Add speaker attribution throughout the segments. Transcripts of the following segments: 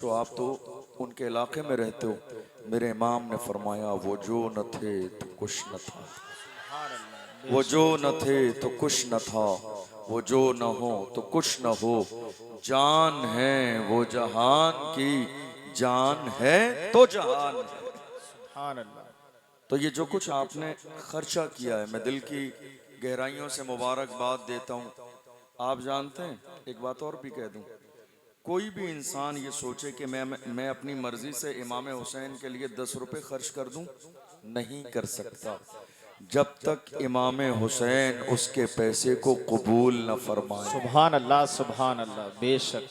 Speaker 1: तो आप तो उनके इलाके में रहते हो। मेरे इमाम ने फरमाया वो जो न थे तो कुछ न था, वो जो न थे तो कुछ न था, वो जो न हो तो कुछ न हो, जान है वो जहान की, जान है तो जहान है।
Speaker 2: सुभान अल्लाह।
Speaker 1: तो ये जो कुछ आपने खर्चा किया है, मैं दिल की गहराइयों से मुबारकबाद देता हूँ। आप जानते हैं, एक बात और भी कह दूं, कोई भी इंसान ये सोचे कि मैं अपनी मर्जी से इमाम हुसैन के लिए 10 रुपए खर्च कर दूं, नहीं कर सकता जब तक इमाम हुसैन उसके पैसे को कबूल न फरमाए।
Speaker 2: सुभान अल्लाह सुभान अल्लाह। बेशक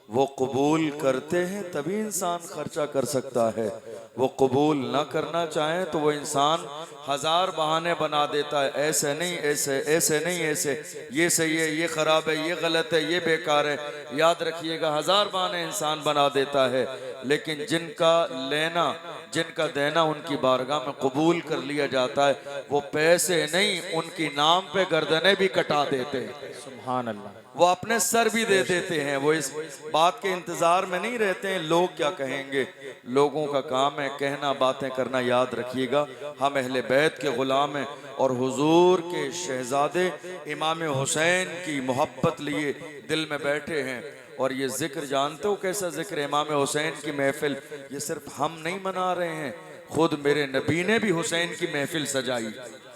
Speaker 1: वो कबूल करते हैं तभी इंसान खर्चा कर सकता है। वो कबूल न करना चाहे तो वो इंसान हजार बहाने बना देता है, ऐसे नहीं ऐसे, ऐसे नहीं ऐसे, ये सही है, ये खराब है, ये गलत है, ये बेकार है। याद रखिएगा, हजार बहाने इंसान बना देता है, लेकिन जिनका लेना जिनका देना उनकी बारगाह में कबूल कर लिया जाता है, वो पैसे नहीं उनकी नाम पे गर्दनें भी कटा देते हैं,
Speaker 2: सुभान अल्लाह।
Speaker 1: वो अपने सर भी दे देते हैं। वो इस बात के इंतजार में नहीं रहते हैं लोग क्या कहेंगे। लोगों का काम है कहना, बातें करना। याद रखिएगा, हम अहले बैत के गुलाम हैं और हुजूर के शहजादे इमाम हुसैन की मोहब्बत लिए दिल में बैठे हैं। और ये जिक्र जानते हो कैसा जिक्र है, इमाम हुसैन की महफिल। ये सिर्फ हम नहीं मना रहे हैं, खुद मेरे नबी ने भी हुसैन की महफिल सजाई।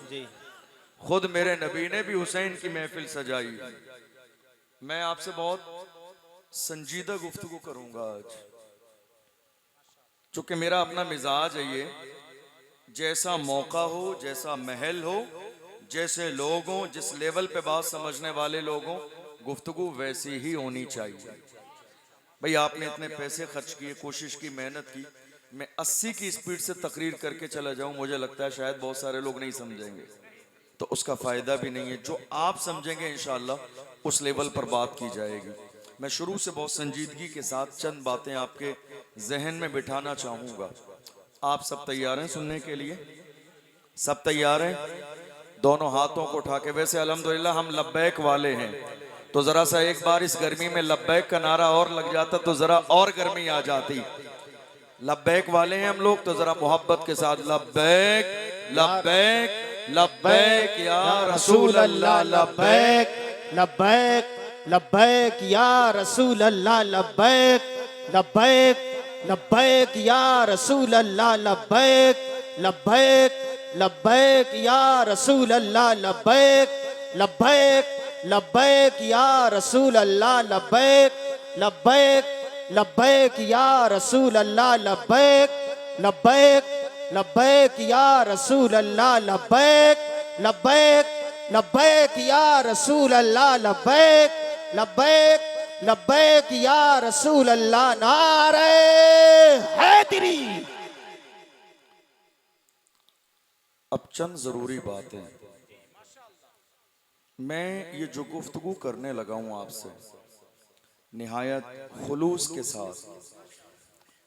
Speaker 2: जी
Speaker 1: खुद मेरे नबी ने भी हुसैन की महफिल सजाई। मैं आपसे बहुत संजीदा गुफ्तगू करूंगा आज, चूंकि मेरा अपना मिजाज है ये, जैसा मौका हो, जैसा महल हो, जैसे लोग हों, जिस लेवल पे बात समझने वाले लोग हों, गुफ्तगू वैसी ही होनी चाहिए। भाई आपने इतने पैसे खर्च किए, कोशिश की, मेहनत की, मैं 80 की स्पीड से तकरीर करके चला जाऊं, मुझे लगता है शायद बहुत सारे लोग नहीं समझेंगे, तो उसका फायदा भी नहीं है। जो आप समझेंगे इंशाअल्लाह उस लेवल पर बात की जाएगी। मैं शुरू से बहुत संजीदगी के साथ चंद बातें आपके जहन में बिठाना चाहूंगा। आप सब तैयार हैं सुनने के लिए? सब तैयार हैं? दोनों हाथों को उठा के। वैसे अल्हम्दुलिल्लाह हम लब्बैक वाले हैं, तो जरा सा एक बार इस गर्मी में लब्बैक का नारा और लग जाता तो जरा और गर्मी आ जाती। लब्बैक वाले हैं हम लोग, तो जरा मोहब्बत के साथ लब्बैक लब्बैक लब्बैक या
Speaker 2: या
Speaker 1: रसूल
Speaker 2: रसूल
Speaker 1: अल्लाह
Speaker 2: अल्लाह
Speaker 1: लब्बैक।
Speaker 2: लब्बैक लब्बैक लब्बैक या रसूल अल्लाह लब्बैक लब्बैक लब्बैक या रसूल अल्लाह लब्बैक लब्बैक लब्बैक या रसूल अल्लाह लब्बैक लब्बैक लब्बैक या रसूल अल्लाह लब्बैक लब्बैक लब्बैक या रसूल अल्लाह लब्बैक लब्बैक लब्बैक या रसूल अल्लाह लब्बैक लब्बैक लब्बैक या रसूल अल्लाह लब्बैक लब्बैक लब्बैक या रसूल अल्लाह। नारे हैदरी।
Speaker 1: अब चंद जरूरी बातें, मैं ये जो गुफ्तगू करने लगा हूं आपसे, निहायत खुलूस के साथ,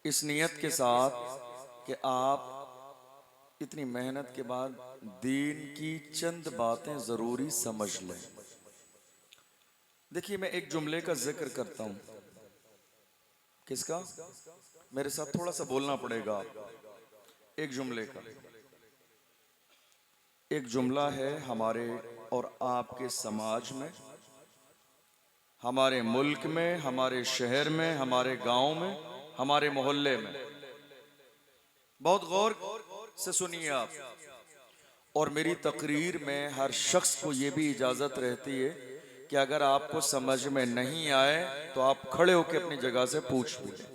Speaker 1: इस नियत के साथ कि आप इतनी मेहनत के बाद दीन की चंद बातें जरूरी समझ लें। देखिए, मैं एक जुमले का जिक्र करता हूं। किसका? मेरे साथ थोड़ा सा बोलना पड़ेगा। एक जुमले का, एक जुमला है हमारे और आपके समाज में, हमारे मुल्क में, हमारे शहर में, हमारे गांव में, हमारे मोहल्ले में। बहुत गौर से सुनिए आप। और मेरी तकरीर में हर शख्स को ये भी इजाज़त रहती है कि अगर आपको समझ में नहीं आए तो आप खड़े होकर अपनी जगह से पूछ भी लें,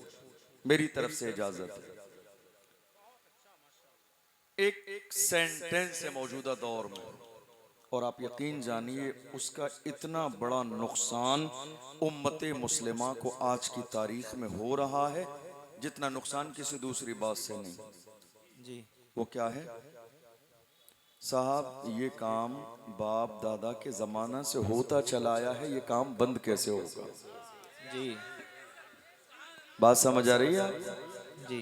Speaker 1: मेरी तरफ से इजाज़त है। एक सेंटेंस है मौजूदा दौर में, और आप यकीन जानिए उसका इतना बड़ा नुकसान उम्मते मुस्लिमा को आज की तारीख में हो रहा है जितना नुकसान किसी दूसरी बात से नहीं।
Speaker 2: जी
Speaker 1: वो क्या है साहब? ये काम बाप दादा के जमाना से होता चला आया है, ये काम बंद कैसे होगा?
Speaker 2: जी
Speaker 1: बात समझ आ रही है आप?
Speaker 2: जी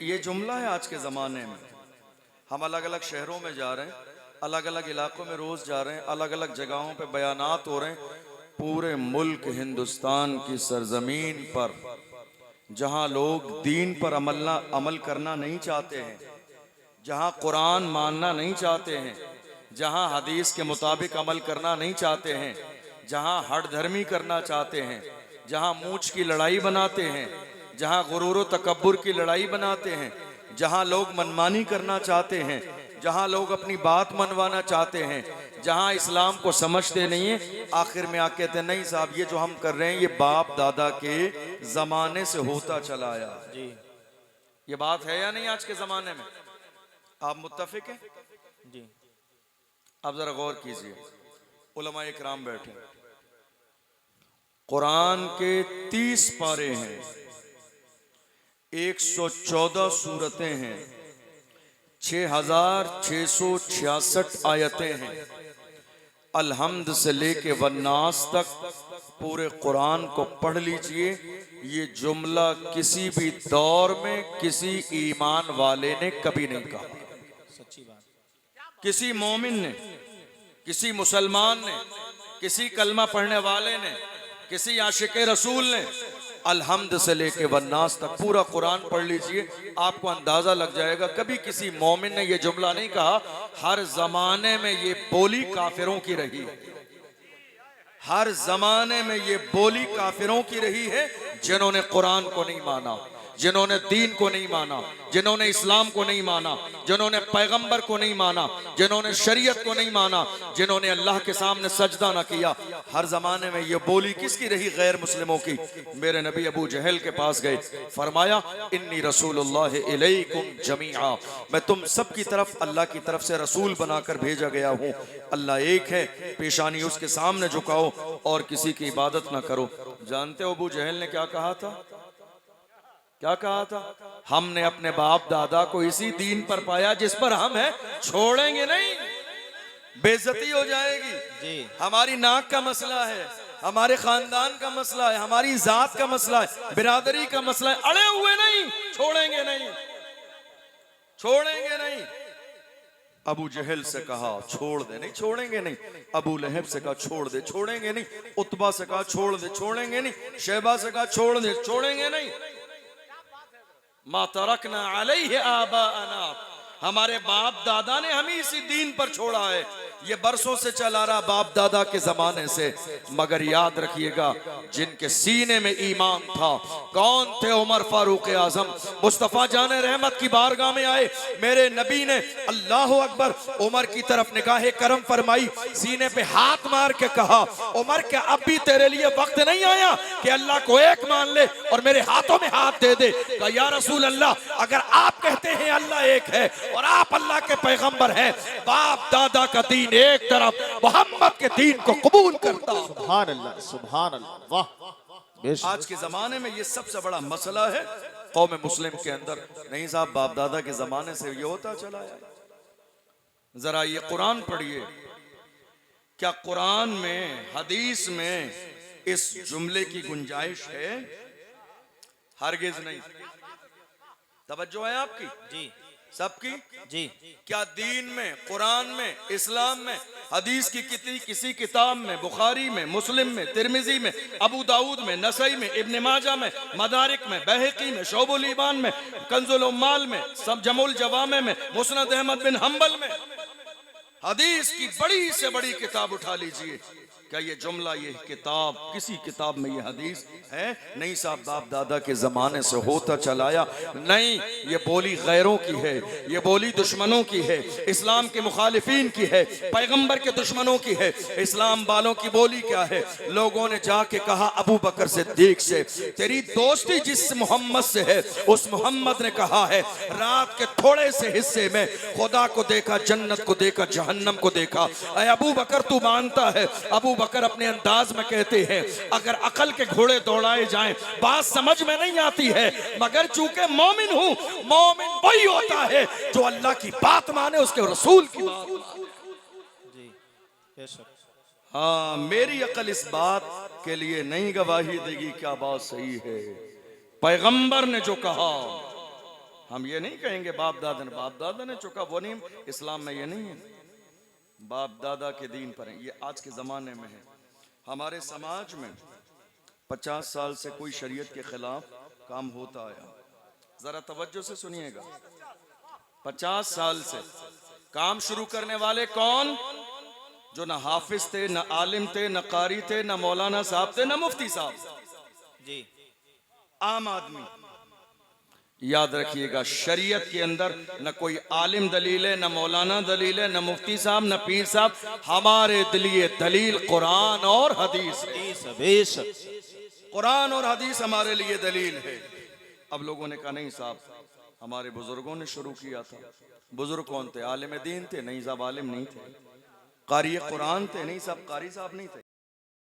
Speaker 1: ये जुमला है आज के ज़माने में। हम अलग अलग शहरों में जा रहे हैं, अलग अलग इलाकों में रोज़ जा रहे हैं, अलग अलग जगहों पे बयानात हो रहे हैं। पूरे मुल्क हिंदुस्तान की सरजमीन पर जहां लोग दीन पर अमल करना नहीं चाहते हैं, जहां कुरान मानना नहीं चाहते हैं, जहां हदीस के मुताबिक अमल करना नहीं चाहते हैं, जहां हठ धर्मी करना चाहते हैं, जहां मूंछ की लड़ाई बनाते हैं, जहां गुरूर तकब्बुर की लड़ाई बनाते हैं, जहां लोग मनमानी करना चाहते हैं, जहां लोग अपनी बात मनवाना चाहते हैं, जहां इस्लाम को समझते नहीं है, आखिर में आके कहते हैं नहीं साहब ये जो हम कर रहे हैं ये बाप दादा के जमाने से होता चला आया।
Speaker 2: जी
Speaker 1: ये बात है या नहीं आज के जमाने में? आप मुत्तफिक हैं?
Speaker 2: जी
Speaker 1: आप जरा गौर कीजिए, उलमा इकराम बैठे, कुरान के 30 पारे हैं, 114 सूरतें हैं, 6666 आयतें हैं। अलहम्द से लेके वन्नास तक पूरे कुरान को पढ़ लीजिए। ये जुमला किसी भी दौर में किसी ईमान वाले ने कभी नहीं कहा।
Speaker 2: सच्ची बात।
Speaker 1: किसी मोमिन ने, किसी मुसलमान ने, किसी कलमा पढ़ने वाले ने, किसी आशिक रसूल ने अलहम्द से लेके वन्नास तक पूरा कुरान पढ़ लीजिए, आपको अंदाजा लग जाएगा कभी किसी मोमिन ने यह जुमला नहीं कहा। हर जमाने में ये बोली काफिरों की रही है, हर जमाने में ये बोली काफिरों की रही है, जिन्होंने कुरान को नहीं माना, जिन्होंने दीन को नहीं माना, जिन्होंने इस्लाम को नहीं माना, जिन्होंने पैगंबर को नहीं माना, जिन्होंने शरीयत को नहीं माना, जिन्होंने अल्लाह के सामने सजदा ना किया। हर जमाने में ये बोली किसकी रही? गैर मुस्लिमों की। मेरे नबी अबू जहल के पास गए, फरमाया इन्नी रसूलुल्लाह इलैकुम जमीआ, मैं तुम सब की तरफ अल्लाह की तरफ से रसूल बनाकर भेजा गया हूँ। अल्लाह एक है, पेशानी उसके सामने झुकाओ और किसी की इबादत ना करो। जानते हो अबू जहल ने क्या कहा था? क्या कहा था? हमने अपने बाप दादा को इसी दीन पर पाया जिस पर हम हैं, छोड़ेंगे नहीं, बेइज्जती हो जाएगी
Speaker 2: जी।
Speaker 1: हमारी नाक का मसला है, हमारे खानदान का मसला है, हमारी जात का मसला है, बिरादरी का मसला है, अड़े हुए नहीं, छोड़ेंगे नहीं, छोड़ेंगे नहीं। अबू जहल से कहा छोड़ दे, नहीं छोड़ेंगे नहीं। अबू लहब से कहा छोड़ दे, छोड़ेंगे नहीं। उतबा से कहा छोड़ दे, छोड़ेंगे नहीं। शैबा से कहा छोड़ दे, छोड़ेंगे नहीं। मा तरकना अलैहि आबाअना, हमारे बाप दादा ने हमें इसी दीन पर छोड़ा है, ये बरसों से चला रहा बाप दादा के जमाने से। मगर याद रखिएगा जिनके सीने में ईमान था कौन थे? उमर फारूक आजम मुस्तफा जाने रहमत की बारगाह में आए, मेरे नबी ने अल्लाह अकबर उमर की तरफ निगाहे करम फरमाई, सीने पे हाथ मार के कहा उमर क्या अब भी तेरे लिए वक्त नहीं आया कि अल्लाह को एक मान ले और मेरे हाथों में हाथ दे दे? कहा या रसूल अल्लाह, अगर आप कहते हैं अल्लाह एक है और आप अल्लाह के पैगंबर हैं, बाप दादा का दीन एक तरफ, मोहम्मद के दीन को कबूल करता।
Speaker 2: सुभान अल्लाह, सुभान अल्लाह, वाह।
Speaker 1: आज के जमाने में ये सबसे बड़ा मसला है कौम मुस्लिम के अंदर। नहीं साहब, बाप दादा के जमाने से ये होता चला है। जरा ये कुरान पढ़िए, क्या कुरान में, हदीस में इस जुमले की गुंजाइश है? हरगिज नहीं। तवज्जो है आपकी?
Speaker 2: जी
Speaker 1: सबकी?
Speaker 2: जी।
Speaker 1: क्या दीन में, कुरान में, इस्लाम में, हदीस की किसी किताब में, बुखारी में, मुस्लिम में, तिरमिजी में, अबू दाऊद में, नसई में, इब्न माजा में, मदारिक में, बहकी में, शोबुल ईमान में, कंजुल उम्माल में, सब जमुल जवामे में, मुस्नद अहमद बिन हम्बल में, हदीस की बड़ी से बड़ी किताब उठा लीजिए, क्या ये जुमला, ये किताब, किसी किताब में ये हदीस है? नहीं साहब, बाप दादा के जमाने से होता चलाया। नहीं, ये बोली गैरों की है, ये बोली दुश्मनों की है, इस्लाम के मुखालिफिन की है, पैगंबर के दुश्मनों की है। इस्लाम वालों की बोली क्या है? लोगों ने जाके कहा अबू बकर सिद्दीक से, तेरी दोस्ती जिस मोहम्मद से है उस मोहम्मद ने कहा है रात के थोड़े से हिस्से में खुदा को देखा, जन्नत को देखा, जहन्नम को देखा। अरे अबू बकर तू मानता है? अबू बकर अपने अंदाज में कहते हैं अगर अकल के घोड़े दौड़ाए जाएं बात समझ में नहीं आती है, मगर चूंकि मोमिन हूं, मोमिन वही होता है जो अल्लाह की बात माने, उसके रसूल की बात माने।
Speaker 2: जी बेशक।
Speaker 1: हाँ, मेरी अकल इस बात के लिए नहीं गवाही देगी क्या बात सही है। पैगंबर ने जो कहा, हम ये नहीं कहेंगे बाप दादा ने जो कहा वो नहीं, इस्लाम में ये नहीं है। बाप दादा के दीन पर है, ये आज के ज़माने में है। हमारे समाज में 50 साल से कोई शरीयत के खिलाफ काम होता आया। जरा तवज्जो से सुनिएगा। 50 साल से काम शुरू करने वाले कौन? जो न हाफिज थे, न आलिम थे, न कारी थे, न मौलाना साहब थे, न मुफ्ती साहब
Speaker 2: जी।
Speaker 1: आम आदमी। याद रखिएगा, शरीयत के अंदर न कोई आलिम दलील है, न मौलाना दलील है, न मुफ्ती साहब, न पीर साहब। हमारे लिए दलील कुरान और हदीस है।
Speaker 2: बेशक।
Speaker 1: कुरान और हदीस हमारे लिए दलील है। अब लोगों ने कहा नहीं साहब, हमारे बुजुर्गों ने शुरू किया था। बुजुर्ग कौन थे? आलिम दीन थे? नहीं साहब, आलिम नहीं थे। कारी कुरान थे? नहीं साहब, कारी साहब नहीं थे।